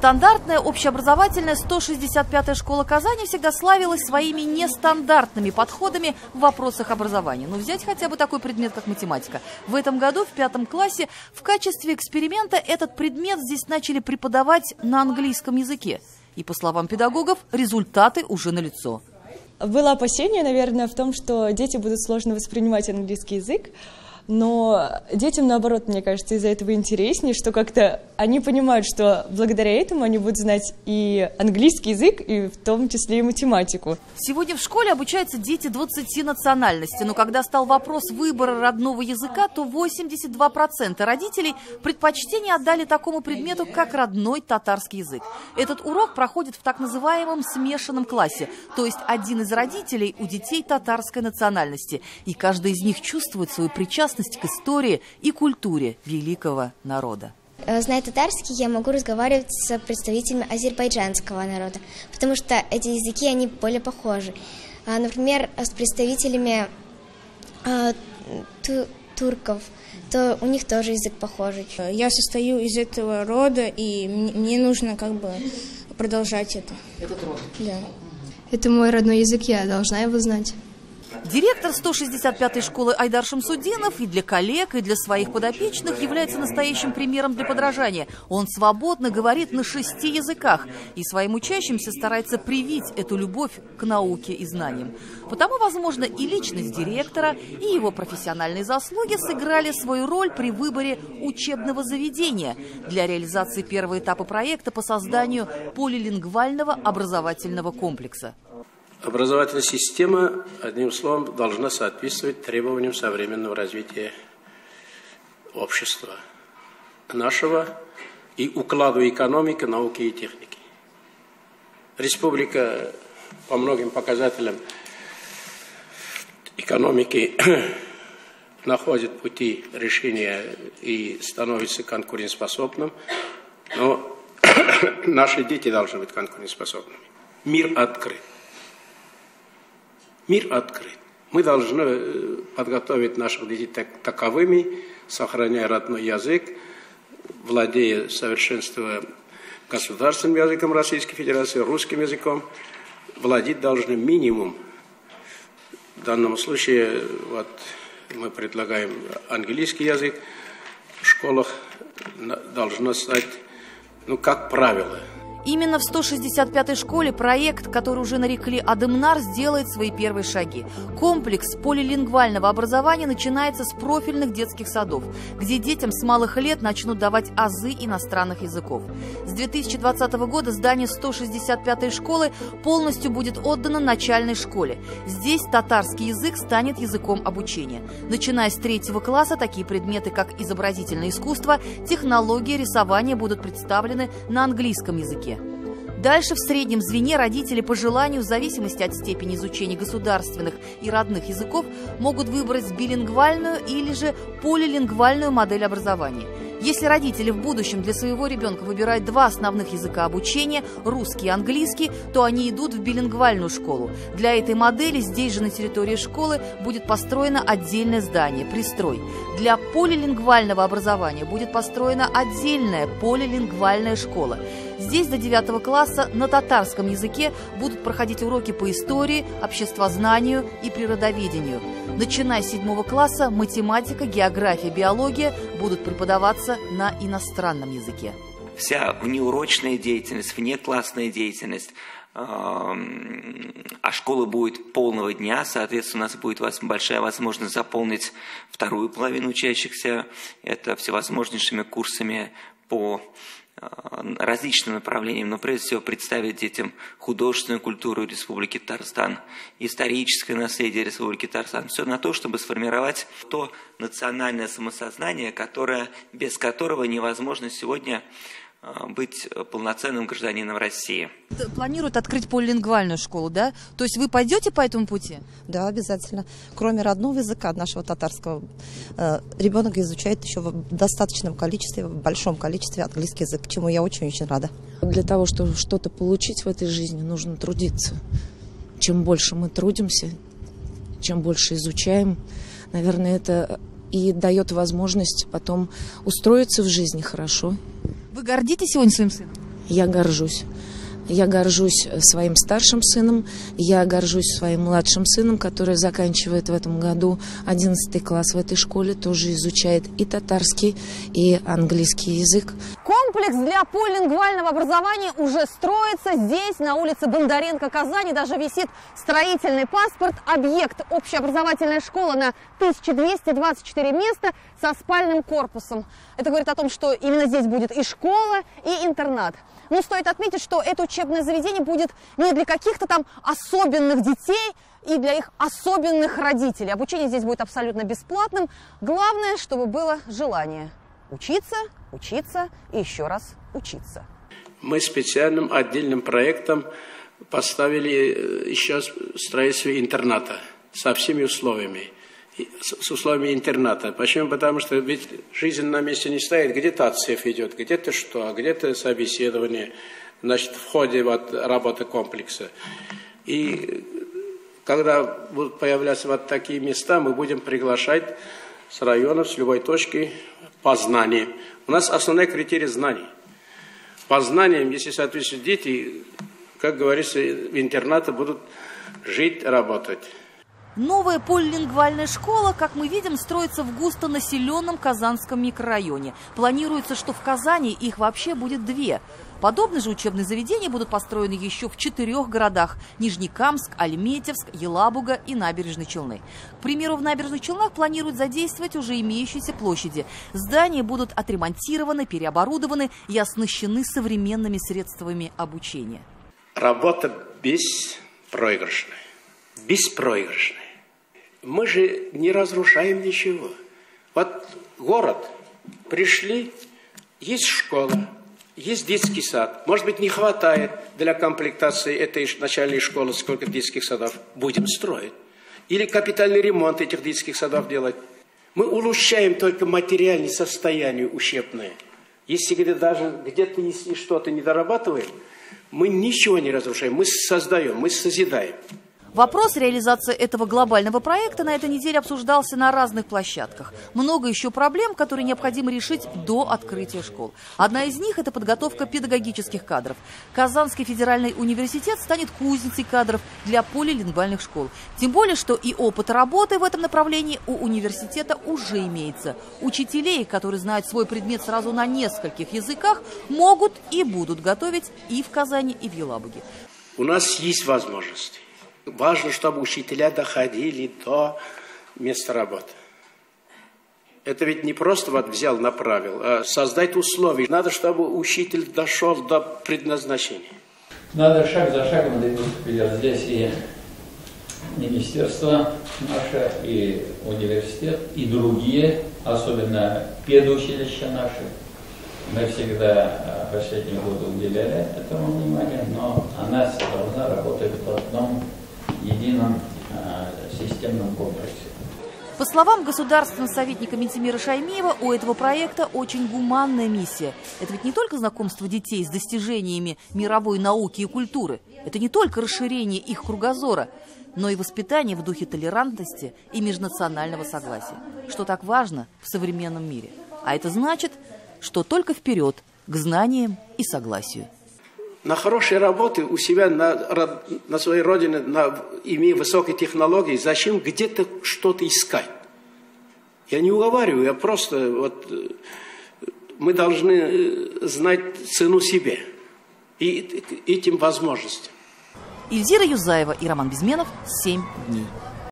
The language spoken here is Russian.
Стандартная общеобразовательная 165-я школа Казани всегда славилась своими нестандартными подходами в вопросах образования. Но взять хотя бы такой предмет, как математика. В этом году в 5 классе в качестве эксперимента этот предмет здесь начали преподавать на английском языке. И, по словам педагогов, результаты уже налицо. Было опасение, наверное, в том, что дети будут сложно воспринимать английский язык. Но детям, наоборот, мне кажется, из-за этого интереснее, что как-то они понимают, что благодаря этому они будут знать и английский язык, и в том числе и математику. Сегодня в школе обучаются дети 20 национальностей, но когда стал вопрос выбора родного языка, то 82% родителей предпочтение отдали такому предмету, как родной татарский язык. Этот урок проходит в так называемом смешанном классе, то есть один из родителей у детей татарской национальности, и каждый из них чувствует свою причастность к истории и культуре великого народа. Зная татарский, я могу разговаривать с представителями азербайджанского народа, потому что эти языки, они более похожи. Например, с представителями турков, то у них тоже язык похожий. Я состою из этого рода, и мне нужно как бы продолжать это. Этот род? Да. Это мой родной язык, я должна его знать. Директор 165-й школы Айдар Шамсудинов и для коллег, и для своих подопечных является настоящим примером для подражания. Он свободно говорит на 6 языках и своим учащимся старается привить эту любовь к науке и знаниям. Потому, возможно, и личность директора, и его профессиональные заслуги сыграли свою роль при выборе учебного заведения для реализации первого этапа проекта по созданию полилингвального образовательного комплекса. Образовательная система, одним словом, должна соответствовать требованиям современного развития общества нашего и укладу экономики, науки и техники. Республика по многим показателям экономики находит пути решения и становится конкурентоспособным, но наши дети должны быть конкурентоспособными. Мир открыт. Мир открыт. Мы должны подготовить наших детей таковыми, сохраняя родной язык, владея совершенствуя государственным языком Российской Федерации, русским языком, владеть должны минимум. В данном случае вот, мы предлагаем английский язык. В школах должно стать, как правило. Именно в 165-й школе проект, который уже нарекли «Адемнар», сделает свои первые шаги. Комплекс полилингвального образования начинается с профильных детских садов, где детям с малых лет начнут давать азы иностранных языков. С 2020 года здание 165-й школы полностью будет отдано начальной школе. Здесь татарский язык станет языком обучения. Начиная с 3 класса такие предметы, как изобразительное искусство, технология, рисование будут представлены на английском языке. Дальше в среднем звене родители по желанию, в зависимости от степени изучения государственных и родных языков, могут выбрать билингвальную или же полилингвальную модель образования. Если родители в будущем для своего ребенка выбирают 2 основных языка обучения – русский и английский, то они идут в билингвальную школу. Для этой модели здесь же на территории школы будет построено отдельное здание – пристрой. Для полилингвального образования будет построена отдельная полилингвальная школа. Здесь до 9 класса на татарском языке будут проходить уроки по истории, обществознанию и природоведению. Начиная с 7 класса математика, география, биология будут преподаваться на иностранном языке. Вся внеурочная деятельность, внеклассная деятельность, а школа будет полного дня, соответственно, у нас будет большая возможность заполнить вторую половину учащихся. Это всевозможнейшими курсами по различным направлениям, но прежде всего представить детям художественную культуру Республики Татарстан, историческое наследие Республики Татарстан. Все на то, чтобы сформировать то национальное самосознание, без которого невозможно сегодня быть полноценным гражданином России. Планируют открыть полилингвальную школу, да? То есть вы пойдете по этому пути? Да, обязательно. Кроме родного языка нашего татарского, ребенок изучает еще в достаточном количестве, в большом количестве английский язык, чему я очень-очень рада. Для того, чтобы что-то получить в этой жизни, нужно трудиться. Чем больше мы трудимся, чем больше изучаем, наверное, это и дает возможность потом устроиться в жизни хорошо. Вы гордитесь сегодня своим сыном? Я горжусь. Я горжусь своим старшим сыном, я горжусь своим младшим сыном, который заканчивает в этом году 11 класс в этой школе, тоже изучает и татарский, и английский язык. Комплекс для полилингвального образования уже строится. Здесь, на улице Бондаренко, Казани, даже висит строительный паспорт. Объект – общеобразовательная школа на 1224 места со спальным корпусом. Это говорит о том, что именно здесь будет и школа, и интернат. Но стоит отметить, что это учебное заведение будет не для каких-то там особенных детей и для их особенных родителей. Обучение здесь будет абсолютно бесплатным. Главное, чтобы было желание учиться, учиться и еще раз учиться. Мы специальным отдельным проектом поставили еще строительство интерната со всеми условиями. С условиями интерната. Почему? Потому что ведь жизнь на месте не стоит. Где-то отсев идет, где-то что, где-то собеседование, значит, в ходе вот работы комплекса. И когда будут появляться вот такие места, мы будем приглашать с районов, с любой точки по знаниям. У нас основной критерий знаний. По знаниям, если соответствуют дети, как говорится, в интернате будут жить, работать. Новая полилингвальная школа, как мы видим, строится в густонаселенном Казанском микрорайоне. Планируется, что в Казани их вообще будет 2. Подобные же учебные заведения будут построены еще в 4 городах – Нижнекамск, Альметьевск, Елабуга и Набережные Челны. К примеру, в Набережных Челнах планируют задействовать уже имеющиеся площади. Здания будут отремонтированы, переоборудованы и оснащены современными средствами обучения. Работа беспроигрышная. Беспроигрышная. Мы же не разрушаем ничего. Вот город, пришли, есть школа, есть детский сад. Может быть, не хватает для комплектации этой начальной школы, сколько детских садов. Будем строить. Или капитальный ремонт этих детских садов делать. Мы улучшаем только материальное состояние ущербное. Если где-то если что-то не дорабатываем, мы ничего не разрушаем, мы создаем, мы созидаем. Вопрос реализации этого глобального проекта на этой неделе обсуждался на разных площадках. Много еще проблем, которые необходимо решить до открытия школ. Одна из них – это подготовка педагогических кадров. Казанский федеральный университет станет кузницей кадров для полилингвальных школ. Тем более, что и опыт работы в этом направлении у университета уже имеется. Учителей, которые знают свой предмет сразу на нескольких языках, могут и будут готовить и в Казани, и в Елабуге. У нас есть возможности. Важно, чтобы учителя доходили до места работы. Это ведь не просто вот взял, направил, а создать условия. Надо, чтобы учитель дошел до предназначения. Надо шаг за шагом двигаться вперед. Здесь и министерство наше, и университет, и другие, особенно педучилища наши. Мы всегда в последние годы уделяли этому внимание, но она должна работать в одном едином системном комплексе. По словам государственного советника Ментимира Шаймиева, у этого проекта очень гуманная миссия. Это ведь не только знакомство детей с достижениями мировой науки и культуры, это не только расширение их кругозора, но и воспитание в духе толерантности и межнационального согласия, что так важно в современном мире. А это значит, что только вперед к знаниям и согласию. На хорошей работе у себя на своей родине, имея высокие технологии, зачем где-то что-то искать? Я не уговариваю, я просто мы должны знать цену себе и этим возможностям. Ильзира Юзаева и Роман Безменов. 7 дней.